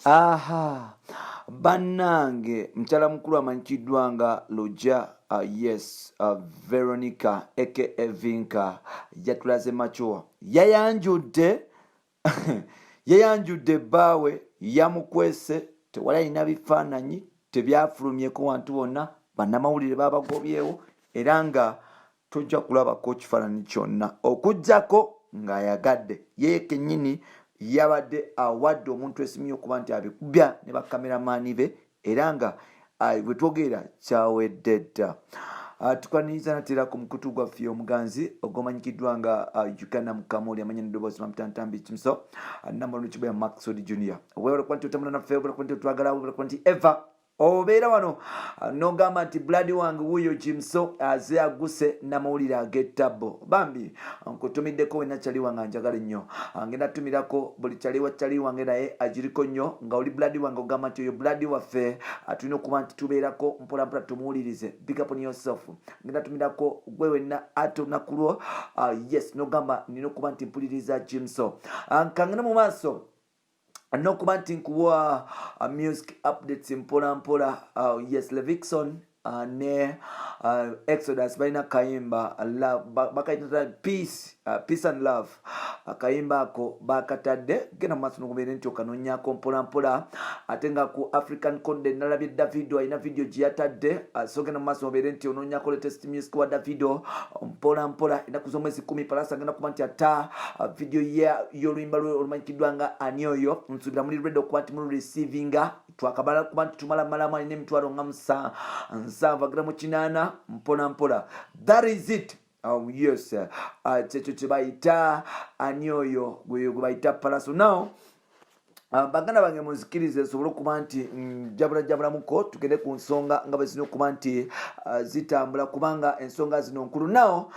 Aha, bannange mchala mukulu amanyikiddwa nga Luja yes Veronica aka Vinka yatulaze machowa yayanjudde yayanjudde bbaawe yamukwese tewala ina bifaananyi tebyafulumyeko wantu wonna bannamawulire babagobyewo era nga tojja kulabako kifaananyi kyonna okujjako ng'ayagadde yeye kennyini yabadde awadde omuntu esimye okuba nti abikubya ne bakameramaani be era nga bwe twogera kyawedde dda. Tukwaniriza natera ku mukutu gwaffe omuganzi ogomanyikiddwa nga Uganda Mukamuli amanya n'eddoboozi Mamutantambi Kimso Nambono Kiboya Maxwell Junior weewala kuba nti otambula naffe weewala kuba nti otwagala weewala kuba nti eva obeera wano n'ogamba nti buladi wange wuuyo Jimso aze aguse n'amawulire ag'ettabbo bambi nkutumiddeko wenna kyali wange njagala nnyo ngenda tumirako buli kyali wange naye agiriko nnyo nga oli buladi wange ogamba nti oyo buladi waffe tulina okuba nti tubeerako mpolampola tumuwulirize big up on yourself ngenda tumirako gwe wenna ate olunaku lwo yes n'ogamba nina okuba nti mpuliriza Jimso kangena mu maaso nokuba nti nkuwa music updates mpola yes Levixon ne Exodus balina kayimba bakayita peace and love akayimba ako bakatadde genda maaso nokubeera nti okanonyako mpola ate nga ku African Conde nalabye Davido alina video gyeyatadde so genda maaso obeere nti ononyako latest music wa Davido mpola ennaku z'omwezi 10 palasa agenda kuba nti ata video y'oluyimba lwe olumanyikiddwa nga ani oyo nsubira muli ready okuba nti mulu receivinga twakabala kuba nti tumala malamu alina emitwalo nga 7 mpola that is it. Yes kyekyo kye bayita ani oyo gwe bayita palaso now baganda bange muzikirize sobole okuba nti jabulamuko tugende ku nsonga nga bwe zino okuba nti zitambula kubanga ensonga zino nkulu now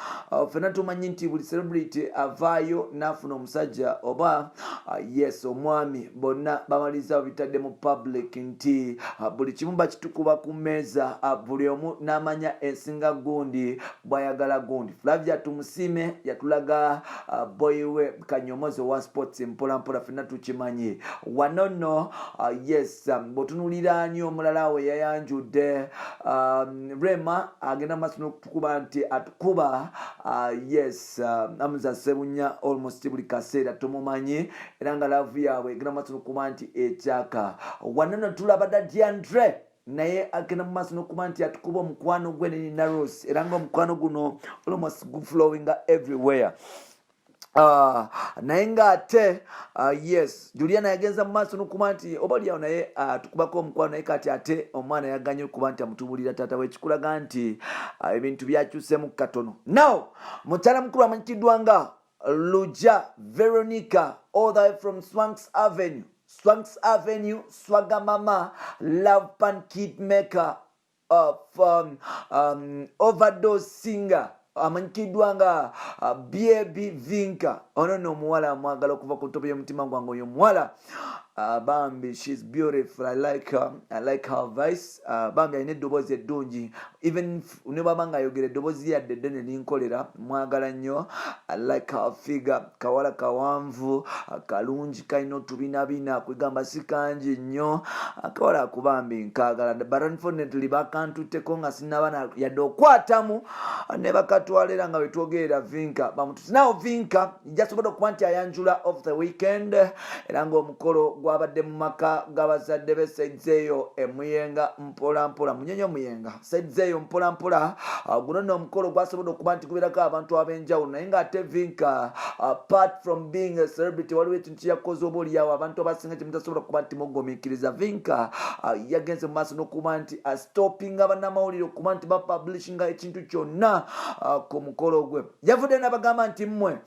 fena tumanyi nti buli celebrity avaayo n'afuna omusajja oba yes omwami bonna bamaliza bitadde mu public nti buli kimu bakitukuba ku mmeeza buli omu n'amanya ensinga gundi bwayagala gundi Flavia Tumusime yatulaga boy we Kanyomozi wa sports mpola fena tukimanyi wanono yes botunulira nnyo omulala we yayanjudde Rema agenda maaso n'okutukuba nti atukuba yes Amza Sebunya almost buli kaseera tumumanyi era nga laavu yaabwe egenda maaso n'okuba nti ekyaka wanono tulaba Diandre naye agenda mu maaso n'okuba nti atukuba omukwano gwe ne Naros era nga omukwano guno almost flowing everywhere. Naye ng'ate yes Juliana yagenza mu maaso n'okuba nti oba oliawo naye tukubako omukwano naye kati ate omwana yaganye okuba nti amutubulira taata we kikulaga nti ebintu byakyuseemu katono. Now mukyala mukulu amanyikiddwa nga Luja Veronica all the way from Swanks Avenue Swaga Mama Love Pan Kid Maker overdose singer amanyikiddwa nga Baby Vinka ono no muwala amwagala okuva ku ntobo y'omutima gwange oyo muwala bambi she's beautiful. I like her voice bambi alina eddoboozi eddungi even ne baba nga ayogera eddoboozi yadde ddene ninkolera mwagala nnyo. I like her figure kawala kawanvu kalungi kalina otubinabina kwegamba si kangi nnyo akawala akubambi nkaagala but unfortunately bakantutteko nga sinabana yadde okwatamu ne bakatwala era nga wetwogerera Vinka bamutusi nawo Vinka jasobola okuba nti ayanjula of the weekend era ng'omukolo gwabadde mu maka g'abazadde be Saizeyo emuyenga mpola munyonyo muyenga Saizeyo mpola guno nno omukolo gwasobola okuba nti gubeerako abantu ab'enjawulo naye ng'ate Vinka apart from being a celebrity waliwo ekintu kyeyakoze oba oliawo abantu abasinga kyemutasobola okuba nti mugumiikiriza Vinka yagenze mu maaso n'okuba nti astopinga bannamawulire okuba nti bapublishinga ekintu kyonna ku mukolo gwe yavudde n'abagamba nti mmwe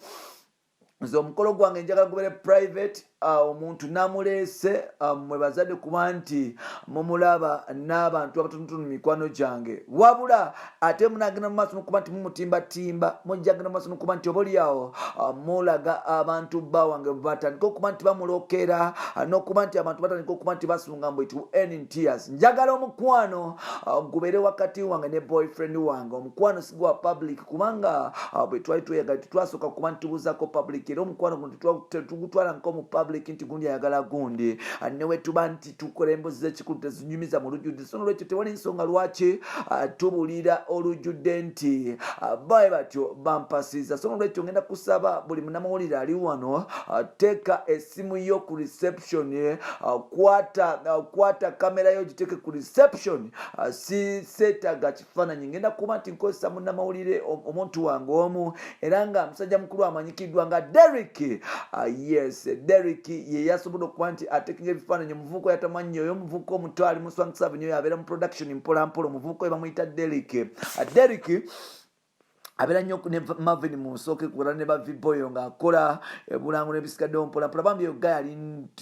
nze omukolo gwange njagala gubere private omuntu namuleese mwe bazadde kuba nti mumulaba n'abantu abatonotono mikwano gyange wabula ate munagenda mu maaso n'okuba nti mumutimbatimba mujjagenda mu maaso n'okuba nti oba oliawo mulaga abantu bba wange batandika okuba nti bamulokera n'okuba nti abantu batandika okuba nti basunga mbu to end in tears. Njagala omukwano gubeere wakati wange ne boyfriend wange omukwano sigwa public kubanga bwe twali tweyagala tetwasooka kuba nti tubuzaako public era omukwano guno tetugutwala nk'omu public public nti gundi ayagala gundi newe tuba nti tukola embuzi z'ekikulu tezinyumiza mu lujjudde so nolwekyo tewali nsonga lwaki tubulira olujjudde nti baye batyo bampasiza so nolwekyo ngenda kusaba buli munnamawulire ali wano teeka essimu yo ku reception kwata kamera yo giteeke ku reception si seetaga kifaananyi ngenda kuba nti nkozesa munnamawulire omuntu wange omu era nga musajja mukulu amanyikiddwa nga Derek yes Derek ye yasobola okuba nti atekinga ebifaananyi omuvubuka yatamanyi oyo omuvubuka omuto ali mu Swanks Avenue abeera mu production mpolampola omuvubuka we bamuyita Derek abera nnyo ne Marvin mu nsooke kukola ne ba Viboyo ng'akola ebulango n'ebisigaddewo mpolampola bambi oyo guy ali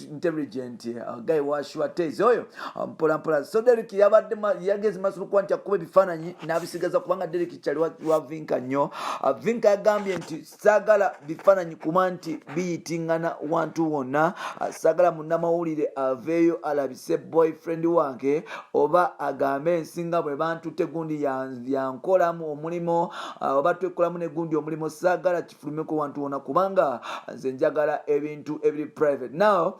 intelligent guy wa shwatezi oyo mpolampola so Derek yabadde yagezi masulu kuba nti akuba ebifaananyi n'abisigaza kubanga Derek kyali wa Vinka nnyo Vinka yagambye nti saagala bifaananyi kuba nti biyitingana wantu wonna saagala munnamawulire aveeyo alabise boyfriend wange oba agambe ensinga bwe bantutte gundi yankolamu omulimo batwekolamu negundi omulimo saagala kifulumeko wantu wona kubanga nze njagala ebintu ebiri private now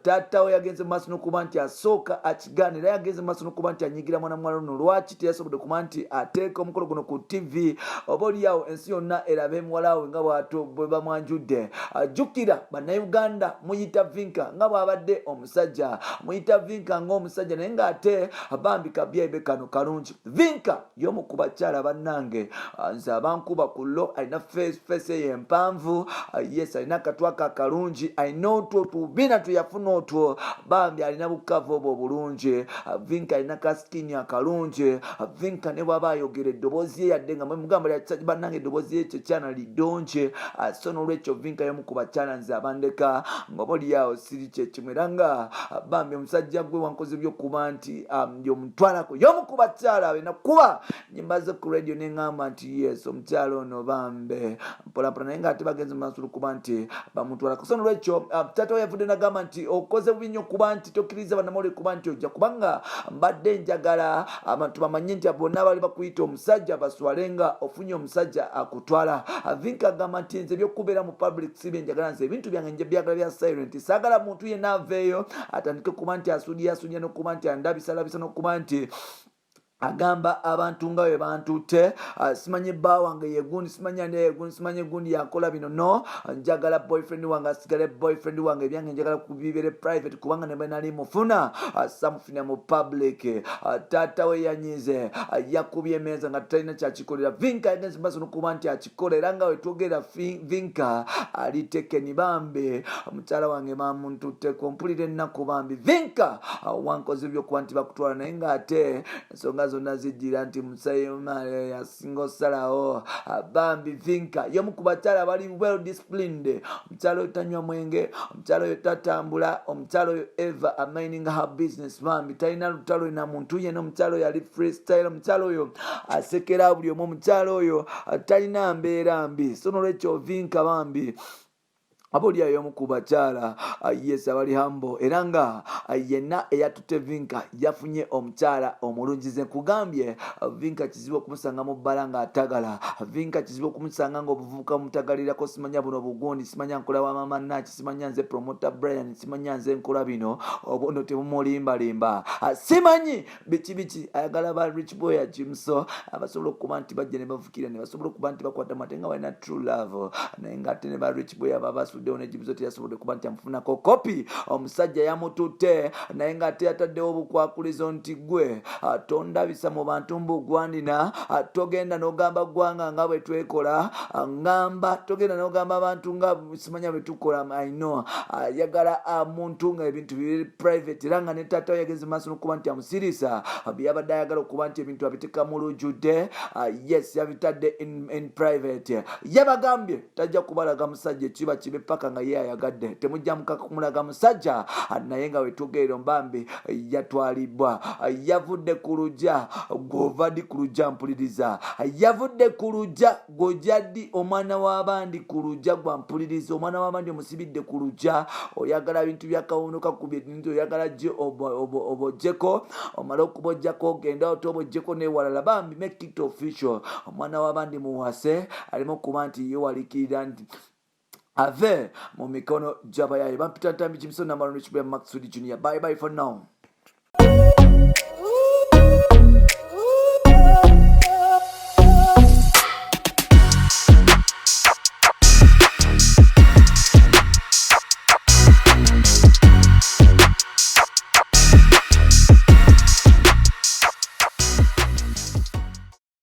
taata we yagenze maaso nokuba nti asooka akigaanira yagenze maaso nokuba nti anyigira mwana muwala luno lwaki teyasobodde kuba nti ateeka omukolo guno ku TV oba oliawo ensi yonna erabe muwala we nga bwato bwe bamwanjudde jjukira bannayuganda muyita Vinka nga bwabadde omusajja muyita Vinka ng'omusajja naye ng'ate bambi kabyaibe kano kalungi Vinka y'omu ku bakyala bannange nze abankuba ku lo alina face ye empanvu yes alina akatwaka akalungi alina otwo tubina tuyafuna otwo bambi alina bukavu obwo bulungi Vinka alina kaskini akalungi Vinka ne bwaba ayogera eddoboozi ye yadde nga mugamba lyakisajja bannange eddoboozi ye kyekyana lidonje so n'olwekyo Vinka y'omu ku bakyala nze abandeka ngoba oliawo siri kyekimu era nga bambi omusajja gwe wankoze byokuba nti yomutwalako y'omu ku bakyala abena kuba nyimbaze ku radio neŋŋamba nti yes omukyalo ono bambe mpolampola naye ng'ate bagenze mu maaso kuba nti bamutwalako so n'olwekyo taata we yavudde nagamba nti okoze bubi nnyo kuba nti tokkiriza bannamawulire kuba nti ojja kubanga mbadde njagala abantu bamanye nti bonna bali bakuyita omusajja baswale nga ofunye omusajja akutwala Vinka agamba nti nze ebyokubeera mu public si bye njagala nze ebintu byange nje byagala bya silent saagala muntu yenna aveeyo atandike kuba nti asuudiyasuudya n'okuba nti andabisalabisa n'okuba nti agamba abantu nga we bantutte simanyi bba wange yegundi simanyi andi yegundi simanyi gundi yakola bino no njagala boyfriend wange asigale boyfriend wange ebyange njagala kubibere private kubanga ne nali mufuna samufuna mu public taata we yanyize yakubye emeeza nga talina kyakikolera Vinka yagenze maaso nokuba nti akikola era nga we twogera Vinka ali tekeni bambi omukyala wange bamuntutte kompulira ennaku bambi Vinka wankoze byokuba nti bakutwala naye ng'ate ensonga zonna zijjira nti musayomale yasinga osalawo bambi Vinka y'omu ku bakyala bali well disciplined omukyala oyo tanywa mwenge omukyala oyo tatambula omukyala oyo Eva amaining her business bambi talina lutalo na muntu yenna omukyala oyo ali freestyle omukyala oyo asekera buli omu omukyala oyo talina mbeera mbi so n'olwekyo Vinka bambi abuli y'omu ku bakyala yes abali hambo era nga yenna eyatutte Vinka yafunye omukyala omulungize kugambye Vinka kizibu okumusanga mu bbala ng'atagala Vinka kizibu okumusanga ng'obuvubuka mutagalirako simanya buno bugundi simanya nkola wa mama Nachi simanya nze promoter Brian simanya nze nkola bino obuno tebumulimbalimba simanyi biki ayagala ba rich boy ya Jimso abasobola okuba nti bajja ne bavukira ne basobola okuba nti bakwata matenga walina true love naye ng'ate ne ba rich boy ababasu Done Jibuzo teyasobodde kuba nti amufunako kopi omusajja yamututte naye ng'ate yataddewo obukwakulizo nti gwe tondabisa mu bantu mbugwanina togenda n'ogamba ggwanga nga bwe twekola ngamba togenda n'ogamba abantu nga simanya bwe tukola I know yagala muntu nga ebintu biri private era nga ne taata yageze maaso n'okuba nti amusirisa byabadde ayagala okuba nti ebintu abiteeka mu lujjudde yes yabitadde in private yabagambye tajja kubalaga musajja ekiba kibe paka nga ye ayagadde temujja kumulaga musajja naye nga wetugeero mbambi yatwalibwa yavudde ku lujja govadi ku lujja mpuliriza yavudde ku lujja gojaddi omwana w'abandi ku lujja gwa mpuliriza omwana w'abandi omusibidde ku lujja oyagala bintu byakawunuka ku bintu oyagala je obojjeko omala okubojjako ogenda otobojjeko newalala bambi make it official omwana w'abandi muwase alimo kuba nti yewalikirira nti ave mu mikono gy'abayaaye. Bampita Ntambi Jimson Namalano Ekibya Maxud Junior. Bye bye for now.